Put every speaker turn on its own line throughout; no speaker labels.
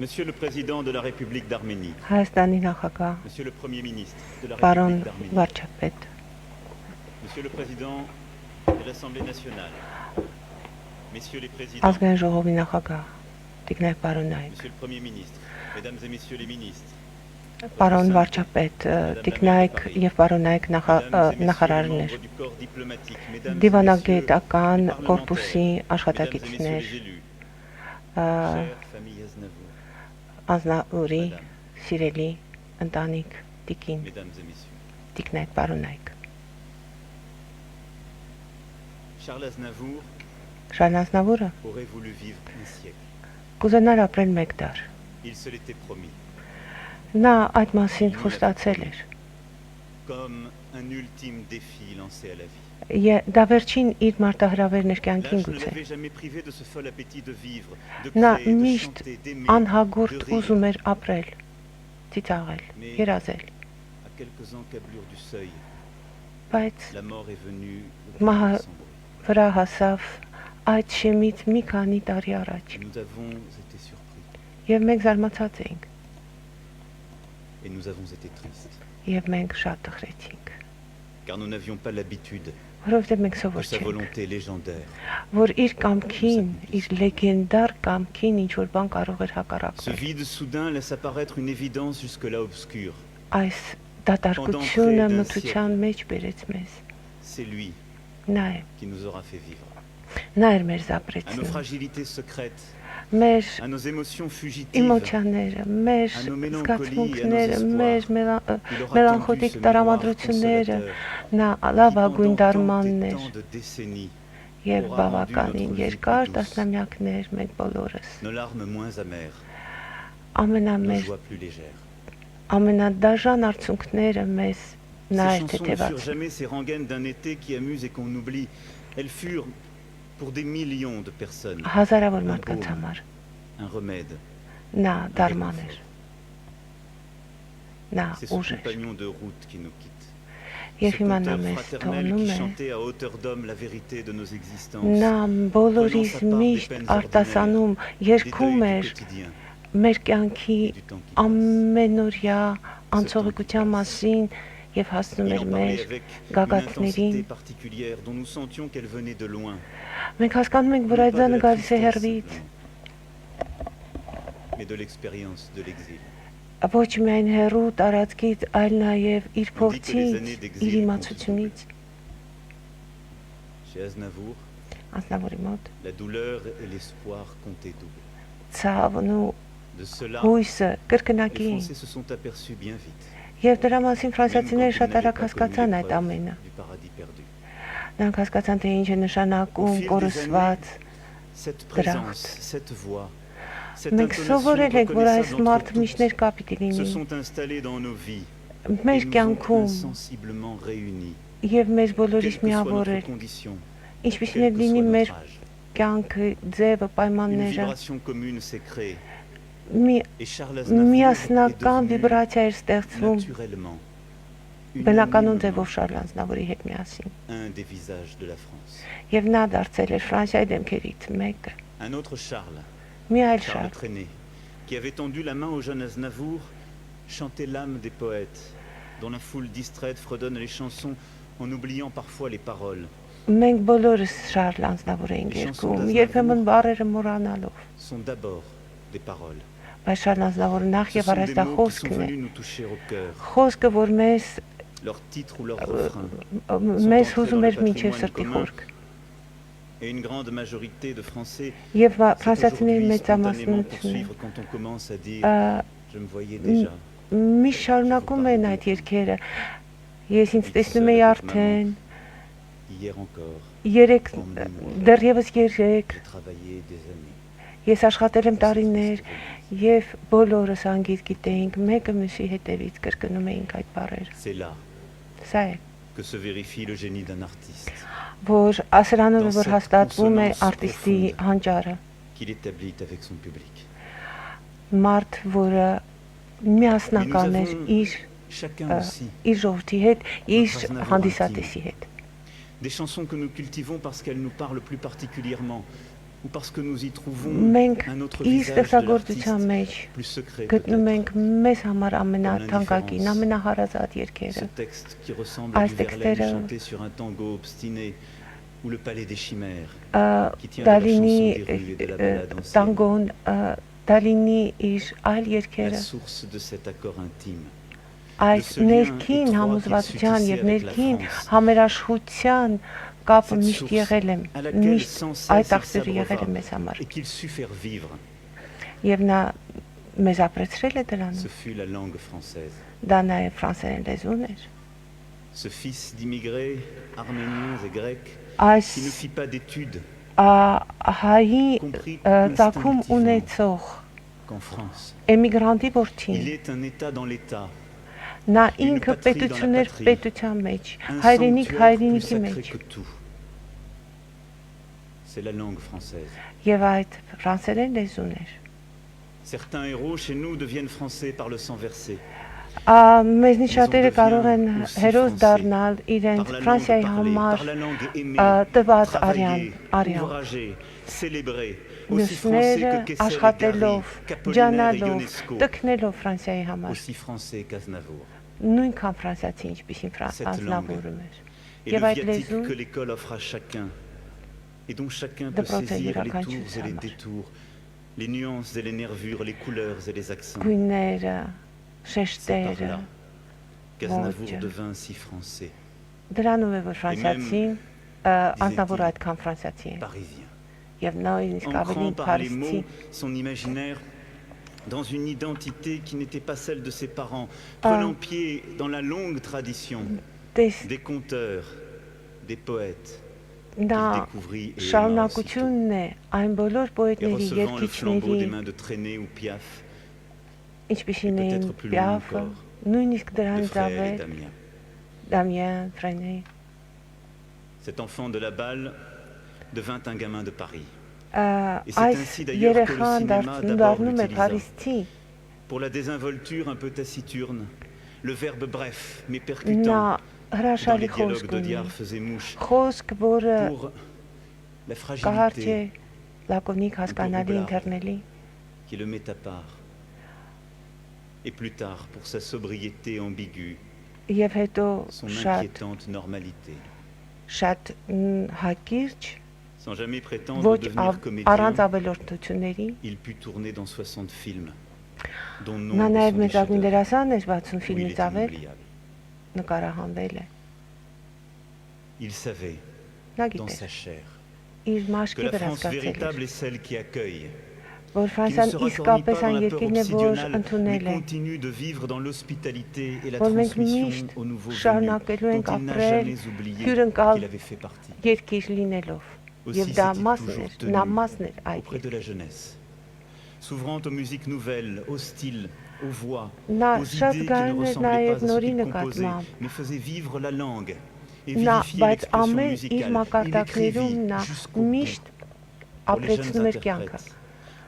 Monsieur le Président de la République d'Arménie,
Հայաստանի նախագահ,
Monsieur le Premier ministre de la
պարոն
République d'Arménie,
վարչապետ,
Monsieur le Président de l'Assemblée nationale, Messieurs les Présidents,
ազգային ժողովի նախագահ, տիկնայք պարոնայք,
Monsieur le Premier ministre, Mesdames et Messieurs les ministres,
պարոն վարչապետ, տիկնայք եւ պարոնայք
Mesdames et Messieurs les
նախարարներ,
membres du corps diplomatique, Mesdames et Messieurs
դիվանագիտական
les
կորպուսի
parlementaires, Mesdames et
աշխատակիցներ,
Messieurs les élus, chère famille Aznavour,
անձնաուրի, սիրելի ընտանիք, տիկին,
Mesdames et Messieurs,
տիկնայք պարոնայք,
Charles Aznavour
Շարլ Ազնավուրը
aurait voulu vivre un siècle.
կուզենար ապրել մեկ դար։
Il se l'était promis,
Նա այդ մասին խոստացել էր։
comme un ultime défi lancé à la vie.
Դա վերջին իր մարտահրավերն էր կյանքին
L'âge ne
գուցե։
l'avait jamais privé de ce fol appétit de vivre, de
Նա
créer, de
միշտ
chanter, d'aimer,
անհագուրդ
de rire.
ուզում էր ապրել, ծիծաղել, երազել,
À quelques encablures du seuil,
բայց
la mort est venue
Maha-
sans bruit.
վրա հասավ այդ շեմից մի քանի տարի առաջ։
Nous avons été surpris
Եվ մենք զարմացած էինք,
et nous avons été tristes,
եւ մենք շատ տխրեցինք,
car nous n'avions pas l'habitude
որովհետեւ մենք
de
սովոր
sa
չենք,
volonté légendaire.
որ իր կամքին, իր լեգենդար կամքին ինչ որ bան կարող էր
Ce
հակառակվել։
vide soudain laisse apparaître une évidence jusque-là obscure.
Այս դատարկությունը մթության մեջ բերեց մեզ։
C'est lui
Նա է,
qui nous aura fait vivre.
նա էր մեր
À nos
զապրեցնում,
fragilités secrètes,
մեր
à nos émotions fugitives,
Իմոցիաները, մեր
à nos mélancolies,
զգացմունքները,
à nos
մեր
il aura
մելանխոլիկ
tendu ce
տրամադրությունները,
miroir
նա
consolateur
լավագույն
qui, pendant
դարմանն էր
tant de décennies,
եւ
aura rendu
բավականին
notre vie
երկար
plus douce.
տասնամյակներ մենք բոլորս
nos larmes moins amères, nos
ամենամեծ
joies plus légères.
ամենադաժան արցունքները մեզ
Ces
նա էր
chansons ne furent
թեթևած
jamais ces rengaines d'un été qui amuse et qu'on oublie. Elles furent, pour des millions de personnes,
հազարավոր
un
մարդկանց
baume,
համար
un remède.
նա դարման էր նա
C'est ce
ուժ էր
compagnon de route qui nous quitte.
եւ
Ce
հիմա նա
conteur
մեզ
fraternel
թողնում
qui
է
chantait à hauteur d'homme la vérité de nos existences,
նա բոլորիս միշտ արտասանում երգում
du
էր
quotidien
մեր կյանքի
et du temps qui passe.
ամենօրյա անցողիկության մասին եւ հասնում
Il
էր
en parlait
մեր
avec une
գագաթներին
intensité particulière dont nous sentions qu'elle venait de loin.
մենք հասկանում ենք որ
Non
այդ
pas de
բանը
la
գալիս է
tristesse
հեռվից
simplement, mais de l'expérience de l'exil.
ոչ միայն հեռու տարածքից այլ նաեւ իր
On dit que les
փորձից
années
իր
d'exil
իմացությունից
Chez Aznavour,
անձնավորի մոտ
la douleur et l'espoir comptaient double.
ցավն ու
De cela,
հույսը
les
կրկնակի էին
Français se sont aperçus bien vite.
եւ դրա մասին
Même
ֆրանսիացիները
quand
շատ
ils n'avaient
արագ
pas connu
հասկացան այդ
l'épreuve
ամենը
du paradis perdu.
նրանք հասկացան թե ինչ է նշանակում
Au fil des
կորսված
Cette
Dracht.
présence, cette voix, cette
մենք
intonation
սովորել ենք որ այս
reconnaissable entre
մարդը
tous
միշտ ներկա պիտի
se
լինի
sont installés dans nos vies
մեր
et nous ont
կյանքում
insensiblement réunis.
եւ մեր
Quelle
բոլորիս
que soit
միավոր
notre
էր
condition,
ինչպիսին
quel
էր
que
լինի
soit
մեր
notre âge,
կյանքը ձևը
une
պայմանները
vibration commune s'est créée.
մի
Et Charles Aznavour est
միասնական
devenu
վիբրացիա էր ստեղծվում
naturellement
բնականon ձևով
unanimement
Շարլ Ազնավուրի հետ միասին
un des visages de la France.
եւ նա դարձել էր Ֆրանսիայի դեմքերից մեկը
Un autre Charles,
մի այլ
Charles
Շարլ
Trenet, qui avait tendu la main au jeune Aznavour, chantait l'âme des poètes, dont la foule distraite fredonne les chansons en oubliant parfois les paroles.
մենք բոլորս Շարլ Ազնավուր էինք երգում երբեմն բառերը մոռանալով
Sont d'abord des paroles.
բայց Շարլ Ազնավուրը նախ
Ce
եւ
sont
առաջ
des
դա
mots qui sont
խոսքն է
venus nous toucher au cœur.
խոսքը որ մեզ
Leur titre ou leur refrain.
մեզ հուզում էր մինչև սրտի խորք
Et une grande majorité de Français
եւ
c'est
ֆրանսիացիների
aujourd'hui spontanément
մեծամասնությունը
poursuivre quand on commence à dire
ա,
je me voyais déjà.
միշտ շարունակում են այդ երգերը ես ինձ տեսնում եի արդեն
Hier encore,
երեք դեռևս երեք
j'ai travaillé des années.
ես աշխատել եմ տարիներ եւ բոլորս անգիր գիտեինք մեկը մյուսի հետևից կրկնում էինք այդ բառերը
C'est là
սա է
que se vérifie le génie d'un artiste,
որ ասրանով որ հաստատվում է արտիստի հանճարը
qu'il établit avec son public.
մարդ որը միասնական էր իր
Chacun aussi,
իր ժողովրդի հետ իր հանդիսատեսի հետ
des chansons que nous cultivons parce qu'elles nous parlent plus particulièrement, ou parce que nous y trouvons
Մենք
un autre
իր
visage de
ստեղծագործության
l'artiste,
մեջ
plus secret
գտնում
peut-être.
ենք մեզ համար ամենաթանկագին, ամենահարազատ
Ce
երգերը։
texte qui ressemble à
Այս
du Verlaine
տեքստերը
chanté sur un tango obstiné, ou le palais des chimères, qui tient de
դա
la
լինի
chanson des rues et de la balade ancienne.
տանգոն, դա լինի իր այլ
La
երգերը,
source de cet accord intime.
այս ներքին համոզվածության եւ ներքին համերաշխության կապը միշտ եղել է, միշտ այդ աղբյուրը եղել է մեզ համար։
Et qu'il sut faire vivre,
Եվ նա մեզ ապրեցրել է դրանում։
ce fut la langue française.
Դա նաև ֆրանսերեն լեզուն էր։
Ce fils d'immigrés arméniens et grecs
Այս
qui ne fit pas d'études,
հայի
compris
ծագում
instinctivement
ունեցող
qu'en France,
էմիգրանտի
il
որդին,
est un État dans l'État,
նա ինքը պետություն էր պետության մեջ, հայրենիք
plus
հայրենիքի
sacré
մեջ,
que tout. C'est la langue française.
եւ այդ ֆրանսերեն լեզուն էր։
Certains héros chez nous deviennent français par le sang versé,
Մեզնի շատերը կարող են հերոս դառնալ իրենց
par la langue
Ֆրանսիայի
parlée,
համար
par la langue aimée,
տված
travaillée,
արյան։
ouvragée, célébrée, aussi français
Մյուսները
que Kessel et
աշխատելով,
Gary, qu'Apollinaire et
ջանալով,
Ionesco,
տկնելով Ֆրանսիայի համար,
aussi français qu'Aznavour.
նույնքան ֆրանսիացի, ինչպիսին
Cette
Ազնավուրում էր։
Et
Եվ
le
այդ
viatique
լեզուն
que l'école offre à chacun, et dont chacun
de
peut saisir les
protéger la
tours et les
culture.
détours, les nuances et les nervures, les couleurs et les accents.
գույները,
C'est
շեշտերը,
par là qu'Aznavour
Ոչ.
devint si français,
դրանով է որ ֆրանսիացին Ազնավուրը
disait-il,
այդքան ֆրանսիացի է։
parisien.
Եւ նույնիսկ ավելի
Ancrant par les
փարիսցի,
mots son imaginaire dans une identité qui n'était pas celle de ses parents, prenant pied dans la longue tradition
տես
des conteurs, des poètes,
նա
qu'il découvrit et aima aussitôt.
շարունակությունն է այն բոլոր
Et
պոետների,
recevant le flambeau des
երգիչների,
mains de Trenet ou Piaf,
ինչպիսին
et
էին
peut-être plus loin
Պիաֆը,
encore,
նույնիսկ
de
դրանից
Frère et
ավել
Damien.
Դամիան, Ֆրենե,
Cet enfant de la balle devint un gamin de Paris. Et c'est
այս
ainsi d'ailleurs que le
երեխան
cinéma d'abord
դառնում է
l'utilisa.
Փարիսցի,
Pour la désinvolture un peu taciturne, le verbe bref mais
նա
percutant dans les
հրաշալի
dialogues
խոսք ունի,
d'Audiard faisait mouche.
խոսք, որը
Pour la
կահարջ է,
fragilité
լակոնիկ, հասկանալի,
roublard.
ընթեռնելի,
qui le met à part. Et plus tard, pour sa sobriété ambiguë,
եւ հետո
son
շատ
inquiétante normalité.
շատ հակիրճ,
Sans jamais prétendre
ոչ
devenir comédien,
առանց ավելորդությունների,
il put tourner dans 60 films, dont
նա
nombre
նաև
sont des
մեծագույն
chefs-d'œuvre,
դերասան էր 60
où il
ֆիլմից
est
ավել,
inoubliable.
նկարահանվել է։
Il savait,
Նա
dans
գիտեր,
sa chair,
իր
que
մաշկի
la
վրա
France
զգացել
véritable
էր,
est celle qui accueille,
որ
qui ne
Ֆրանսիան
se racornit
իսկապես
pas dans
այն
la peur
երկիրն է, որ
obsidionale, mais
ընդունել է,
continue de vivre dans l'hospitalité et la
որ մենք
transmission
միշտ
aux nouveaux venus,
շարունակելու
dont
ենք
il n'a
ապրել
jamais oublié
հյուրընկալ
qu'il avait fait partie.
երկիր լինելով։
Aussi
Եվ դա
s'est-il
մասն
toujours
էր,
tenu
նա մասն էր այդ
auprès de
երկրի։
la jeunesse, s'ouvrant aux musiques nouvelles, aux styles, aux voix,
Նա
aux
շատ
idées qui ne
գարն էր
ressemblaient
նաև
pas à ce
նորի
qu'il composait,
նկատմամբ։
mais faisait vivre la langue et
Նա
vivifier
բայց
l'expression
ամեն իր
musicale. Il
մակարդակներում
écrivit
նա
jusqu'au bout
միշտ
pour les jeunes
ապրեցնում էր կյանքը։
interprètes,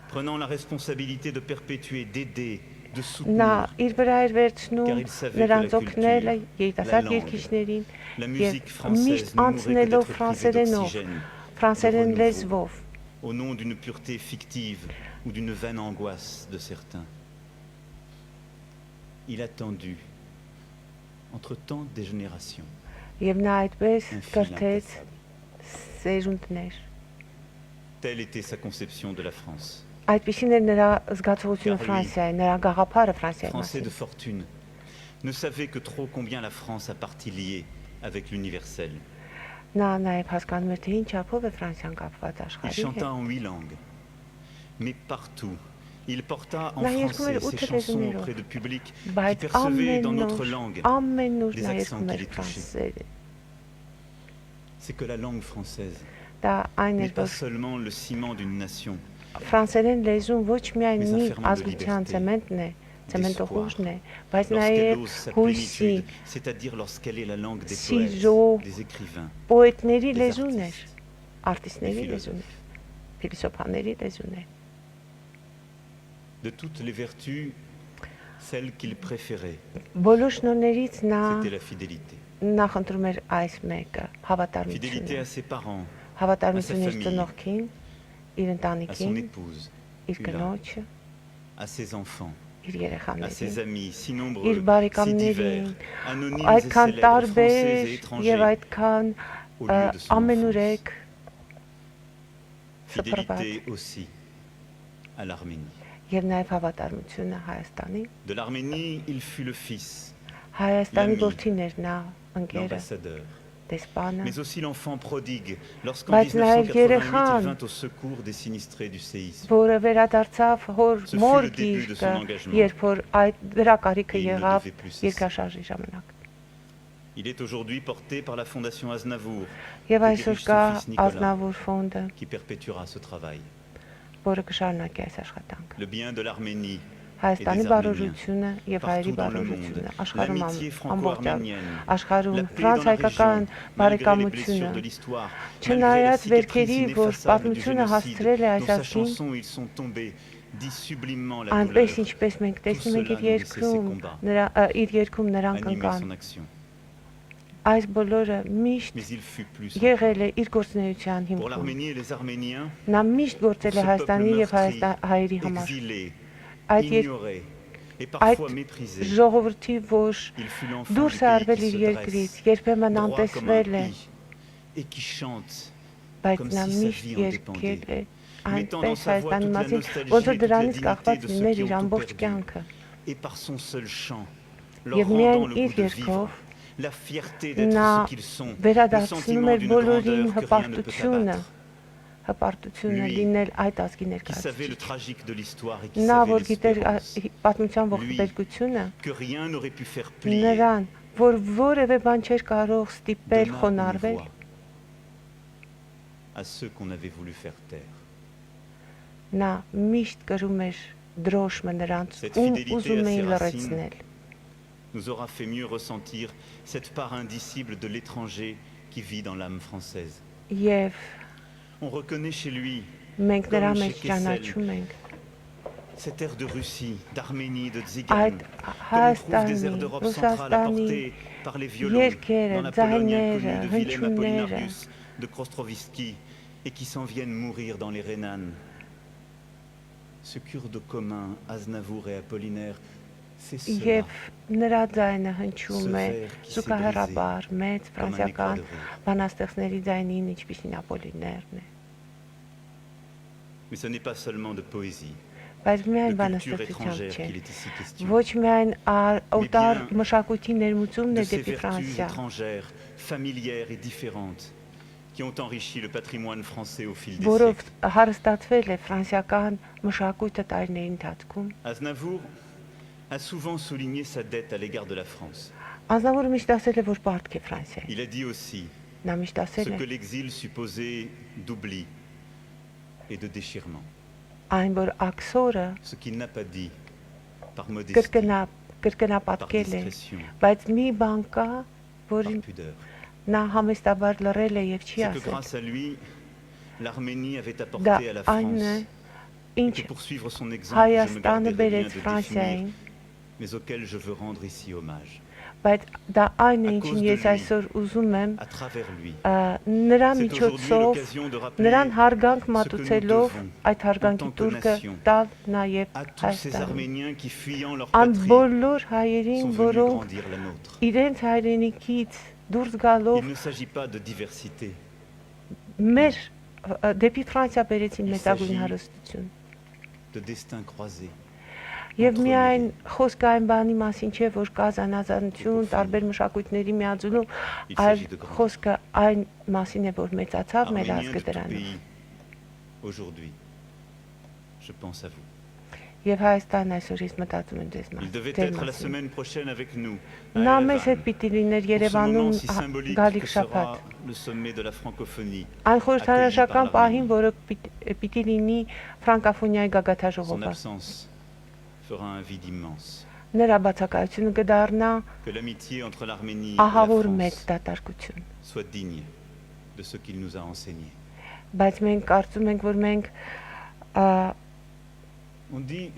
prenant la responsabilité de perpétuer, d'aider, de
Նա
soutenir.
իր վրա էր վերցնում
Car il savait
նրանց
que la
օգնելը,
culture, la
երիտասարդ
langue,
երկիչներին
La
եւ
musique
միշտ
française ne mourrait
անցնելով
que d'être privée
ֆրանսերենով,
d'oxygène,
ֆրանսերեն
de renouveau,
լեզվով,
au nom d'une pureté fictive ou d'une vaine angoisse de certains. Il a tendu, entre tant des générations,
եւ նա այդպես
un fil
կրթեց
incassable.
սերունդներ։
Telle était sa conception de la France.
Այդպիսին էր նրա զգացողությունը
Car lui,
Ֆրանսիայի, nera գաղափարը Ֆրանսիայի
Français de
մասին։
fortune, ne savait que trop combien la France a partie liée avec l'universel.
Նա նաև հասկանում էր, թե ինչ չափով է Ֆրանսիան կապված
Il
աշխարհի
chanta
հետ։
en 8 langues, mais partout, il porta en
Նա երկում
français
էր
ses
8
chansons
լեզուներով,
auprès de publics qui
բայց
percevaient dans notre langue
ամեն նոր
les
նա
accents
երկում
qui
էր
les touchaient.
ֆրանսեր։
C'est que la langue française
Դա այն
n'est
էր,
pas
որ
seulement le ciment d'une nation,
ֆրանսերեն լեզուն ոչ միայն
Mais
մի
un ferment de
ազգության
liberté,
ցեմենտն է, ցեմենտոխուժն է, բայց
lorsqu'elle
նաև
ose sa
հույսի,
plénitude, c'est-à-dire lorsqu'elle est la langue des
Սիրո,
poètes, des écrivains,
պոետների
des
լեզուն էր,
artistes, des
արտիստների լեզուն
philosophes.
էր, փիլիսոփաների լեզուն էր։
De toutes les vertus, celle qu'il préférait,
Բոլոր շնորհներից նա
c'était la fidélité.
նախընտրում էր այս մեկը,
Fidélité
հավատարմությունը։
à ses parents,
Հավատարմություն իր
famille.
ծնողքին, իր
à son
ընտանիքին,
épouse,
իր
Ulla,
կնոջը,
à ses enfants,
իր
à ses
երեխաներին,
amis, si
իր
nombreux, si divers,
բարեկամներին,
anonymes et
այդքան
célèbres, français
տարբեր
et
եւ
étrangers,
այդքան
au lieu de son enfance.
ամենուրեք
Fidélité aussi à l'Arménie.
եւ նաեւ հավատարմությունը Հայաստանի.
De l'Arménie, il fut le fils,
Հայաստանի
L'ami,
որդին էր նա, ընկերը,
l'ambassadeur,
դեսպանը,
mais aussi l'enfant prodigue, lorsqu'en
Բայց նաև
1988, il
երեխան,
vint au secours des sinistrés du séisme.
որը վերադարձավ հոր
Ce fut
մոր
le début de son
գիրկը,
engagement.
երբ որ այդ դրա կարիքը
Et il ne
եղավ
devait plus cesser.
երկրաշարժի ժամանակ։
Il est aujourd'hui porté par la Fondation Aznavour,
Եվ
que
այսօր
dirige
կա
son fils Nicolas,
Ազնավուր ֆոնդը,
qui perpétuera ce travail.
որը կշարունակի այս աշխատանքը։
Le bien de l'Arménie,
Հայաստանի
des
բարօրությունը եւ հայերի
partout dans le monde,
բարօրությունը աշխարհում
l'amitié
ամբողջ
franco-arménienne,
աշխարհում
la paix dans la
ֆրանսիայական
région, malgré les
բարեկամությունը
blessures de l'histoire,
Չնայած
malgré la
վերքերի,
cicatrice
որ
ineffaçable du
պատմությունը
génocide,
հասցրել է այս
dont sa
ազգին,
chanson ils sont tombés, dit sublimement la
այնպես
douleur,
ինչպես մենք տեսնում ենք
cela
իր
nous laissait ses
երկրում,
combats.
իր երկրում նրանք
animer
ընկան։
son action.
Այս բոլորը միշտ
Mais il fut plus.
եղել է իր գործունեության
Pour
հիմքում։
l'Arménie et les Arméniens,
Նա միշտ գործել է
ce
Հայաստանի
peuple
եւ հայերի
meurtri,
համար։
exilé,
Այդ
ignoré et
այդ
parfois méprisé,
ժողովրդի, որ
il fut l'enfant
դուրս
du
է
pays
արվել
qui
իր
se
երկրից,
dresse,
երբեմն
droit comme un
անտեսվել է,
pie, et qui chante,
բայց
comme
նա
si sa
միշտ
vie en
երկել է
mettant dans
այնպես
sa voix
Հայաստանի
toute la
մասին,
nostalgie
ոնց
et
որ
toute la
դրանից
dignité
կախված
de ceux
լիներ
qui
իր
ont tout
ամբողջ
perdu.
կյանքը։
Et par son seul chant, leur
Եվ
rendant
միայն
le
իր
goût de vivre,
երգով
la fierté d'être
նա
ce qu'ils sont, le
վերադարձնում
sentiment
էր
d'une
բոլորին
grandeur que rien ne peut
հպարտությունը,
abattre.
հպարտությունը
Lui,
լինել այդ ազգի
Qui savait le
ներկայացուցիչ։
tragique de l'histoire et qui
Նա
savait
որ գիտեր
l'espérance,
պատմության
Lui,
ողբերգությունը,
que rien n'aurait pu faire plier,
նրան, որ որևէ բան չէր կարող ստիպել
donna une
խոնարհվել,
voix à ceux qu'on avait voulu faire taire.
նա միշտ կրում էր դրոշմը նրանց,
Cette
ում
fidélité
ուզում
à
էին
ses
լրացնել։
nous aura fait mieux ressentir cette part indicible de l'étranger qui vit dans l'âme française.
Եվ
On reconnaît chez lui
մենք նրա
Comme
մեջ
chez Kessel,
ճանաչում ենք
cet air de Russie, d'Arménie, de
այդ
Tzigane, comme on trouve des airs
Հայաստանի,
d'Europe centrale
Ռուսաստանի
apportés par les violons
երկերը,
dans la Pologne inconnue
ձայները,
de Willem
հնչյունները,
Apollinaris, de Krostrovski, et qui s'en viennent mourir dans les Rhénanes. Ce kurde commun, Aznavour et Apollinaire, c'est cela,
եւ նրա ձայնը
ce
հնչում է
verre qui s'est brisé
զուգահեռաբար մեծ
comme un éclat
ֆրանսիական
de rire.
բանաստեղծների ձայնին, ինչպիսին Ապոլիներն է։
Mais ce n'est pas seulement de poésie,
Բայց
de
միայն
culture
բանաստեղծությամբ
étrangère
չէ։
qu'il est ici question,
Ոչ միայն օտար
bien
մշակույթի ներմուծումն
de
է
ces
դեպի
vertus
Ֆրանսիա,
étrangères, familières et différentes, qui ont enrichi le patrimoine français au fil des
որով
siècles.
հարստացվել է ֆրանսիական մշակույթը տարիների ընթացքում։
Aznavour a souvent souligné sa dette à l'égard de la France.
Ազնավուրը միշտ ասել է, որ պարտք է Ֆրանսիայի։
Il a dit aussi
Նա միշտ
ce
ասել
que
է,
l'exil supposait d'oubli et de déchirement.
այն որ աքսորը
Ce qu'il n'a pas dit par modestie, par
կրկնապատկել է,
discrétion,
բայց մի բան կա,
par
որին
pudeur.
նա համեստաբար լռել է եւ չի
C'est que
ասել։
grâce à lui, l'Arménie avait
Դա
apporté à la
այն է,
France, et
ինչ
que pour suivre son exemple, je me
Հայաստանը
garderai bien
բերեց
de
Ֆրանսիային,
définir, mais auquel je veux rendre ici hommage.
բայց դա այն է,
À
ինչին
cause de
ես
lui,
այսօր ուզում եմ
À travers lui,
նրա
c'est aujourd'hui
միջոցով
l'occasion de rappeler
նրան հարգանք
ce que nous
մատուցելով
devons
այդ հարգանքի
en tant que
տուրքը
nation
տալ նաև
à tous ces
Հայաստանին։
Arméniens qui, fuyant leur
Այն
patrie,
բոլոր
sont
հայերին,
venus
որոնք
grandir la nôtre.
իրենց հայրենիքից դուրս գալով
Il ne s'agit pas de diversité,
մեր դեպի Ֆրանսիա բերեցին
Il
մեծագույն
s'agit
հարստություն։
de destins croisés.
Եվ
Entre
միայն
les
խոսքը այն բանի մասին չէ, որ կա զանազանություն, տարբեր մշակույթների միաձուլում,
Il
այլ
s'agit de grandir.
խոսքը այն մասին է, որ մեծացավ մեր
Arméniens
ազգը
de tout
դրանով։
pays, aujourd'hui, je pense à vous.
Եվ Հայաստան այսօր ես մտածում եմ ձեզ
Il devait
ձեր
être la
մասին։
semaine prochaine avec nous, à
Նա մեզ հետ
Erevan,
պիտի լիներ
pour ce
Երևանում
moment si symbolique
գալիք
que
շաբաթ։
sera le sommet de la francophonie.
Այն խորհրդանշական
accueilli par
պահին, որը պիտի լինի ֆրանկաֆոնիայի
Son
գագաթաժողովը։
absence fera un vide immense.
Նրա բացակայությունը կդառնա
Que l'amitié entre l'Arménie et la
ահավոր մեծ
France
դատարկություն։
soit digne de ce qu'il nous a enseigné.
Բայց մենք կարծում ենք, որ մենք
On dit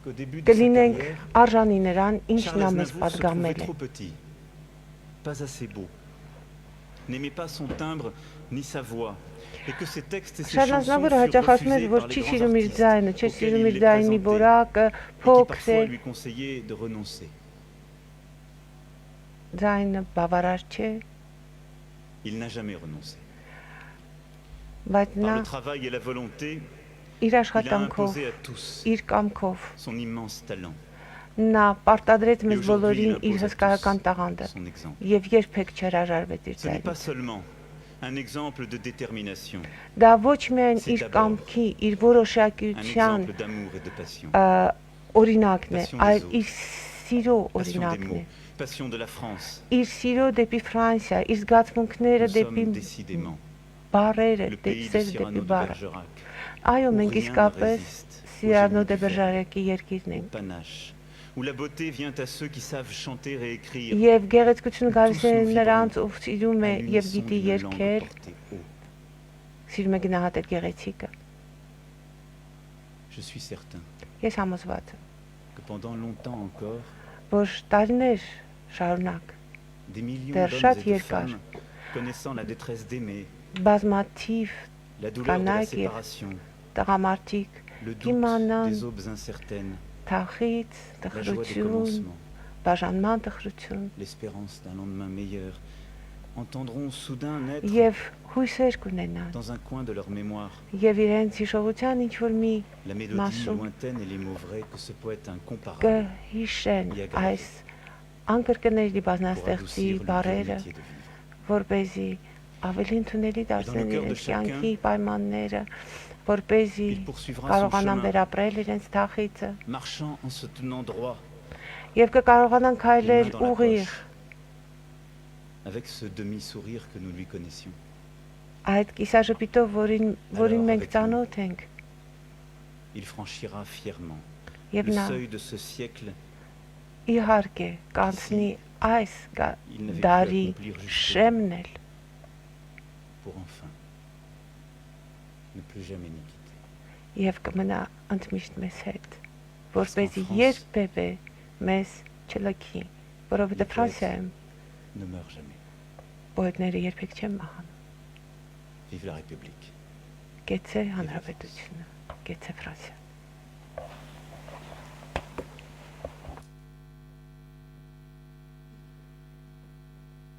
qu'au début de sa
կլինենք
carrière,
արժանի նրան, ինչ
Charles
նա մեզ
Aznavour se trouvait
պատգամել է։
trop petit, pas assez beau. n'aimait pas son timbre ni sa voix. Et que ses textes et ses
Շարլ
chansons
Ազնավուրը
furent
հաճախ ասում էր,
refusés
որ
par les
չի
grands
սիրում իր
artistes
ձայնը, չի
auxquels
սիրում
il
իր
les
ձայնի
présentait
որակը,
et qui
փոքր
parfois
է,
lui conseillaient de renoncer.
ձայնը բավարար չէ,
Il n'a jamais renoncé.
բայց նա
Par le travail et la volonté,
իր
il a
աշխատանքով,
imposé à tous
իր կամքով
son immense talent.
նա պարտադրեց
Et
մեզ
aujourd'hui, il
բոլորին իր
impose à
հսկայական
tous
տաղանդը
son exemple.
եւ երբեք չհրաժարվեց իր
Ce n'est pas
ձայնից։
seulement un exemple de détermination,
Դա ոչ միայն
C'est
իր
d'abord
կամքի, իր
un
որոշակիության
exemple d'amour et de passion,
օրինակն է,
Passion des
այլ
autres.
իր սիրո
passion des
օրինակն է։
mots, passion de la France.
Իր սիրո դեպի Ֆրանսիա, իր զգացմունքները
Nous
դեպի
sommes décidément
բարերը,
le pays de
սեր
Cyrano
դեպի
de
բարը։
Bergerac,
Այո,
où
մենք
rien ne
իսկապես
résiste au
Սիրանո
génie
դե
du verbe,
Բերժարեկի երկիրն
au
ենք։
panache, où la beauté vient à ceux qui savent chanter et écrire,
Եվ գեղեցկությունը գալիս
tous
է
nous
նրանց,
vibrons
ով սիրում է
à
եւ
l'unisson
գիտի
d'une langue
երգել,
portée haut.
սիրում է գնահատել գեղեցիկը։
Je suis certain
Ես համոզված եմ,
que pendant longtemps encore,
որ տարիներ շարունակ
des millions
Դեռ
d'hommes
շատ
et de
երկար
femmes, connaissant la détresse d'aimer,
բազմաթիվ
la douleur de la
կանայք եւ
séparation,
տղամարդիկ
le doute
կիմանան
des aubes incertaines,
թախից,
la joie des
տխրություն,
commencements,
բաժանման տխրություն
l'espérance d'un lendemain meilleur, entendront soudain naître
եւ հույսեր կունենան
dans un coin de leur mémoire
եւ իրենց հիշողության ինչ որ մի
la mélodie
Massou.
lointaine et les mots vrais que ce poète incomparable
կհիշեն
y a gravé
այս անկրկնելի
pour
բազմաստեղծի
adoucir le
բառերը,
métier de vivre.
որպեսզի ավելի ընդունելի դարձնեն
cœur de
իրենց
chacun,
կյանքի պայմանները, որպեսզի
Il poursuivra son
կարողանան
chemin,
վերապրել իրենց թախիցը
marchant en se tenant droit,
եւ կկարողանան քայլել
les mains dans la
ուղիղ
poche, avec ce demi-sourire que nous lui connaissions.
այդ կիսաժպիտով, որին
Alors,
մենք
avec
ծանոթ ենք
Il franchira fièrement
եւ
le
նա
seuil de ce siècle.
իհարկե կանցնի այս
Il n'avait pu
դարի
accomplir jusqu'au
շեմն էլ
pour enfin ne plus jamais nous quitter.
եւ կմնա ընդմիշտ մեզ հետ,
Parce
որպեսզի
qu'en France,
երբևէ մեզ չլքի, որովհետեւ
les
Ֆրանսիայում
poètes ne meurt jamais.
պոետները երբեք չեն մահանում։
Vive la République.
Գեցե հանրապետությունը, գեցե Ֆրանսիա։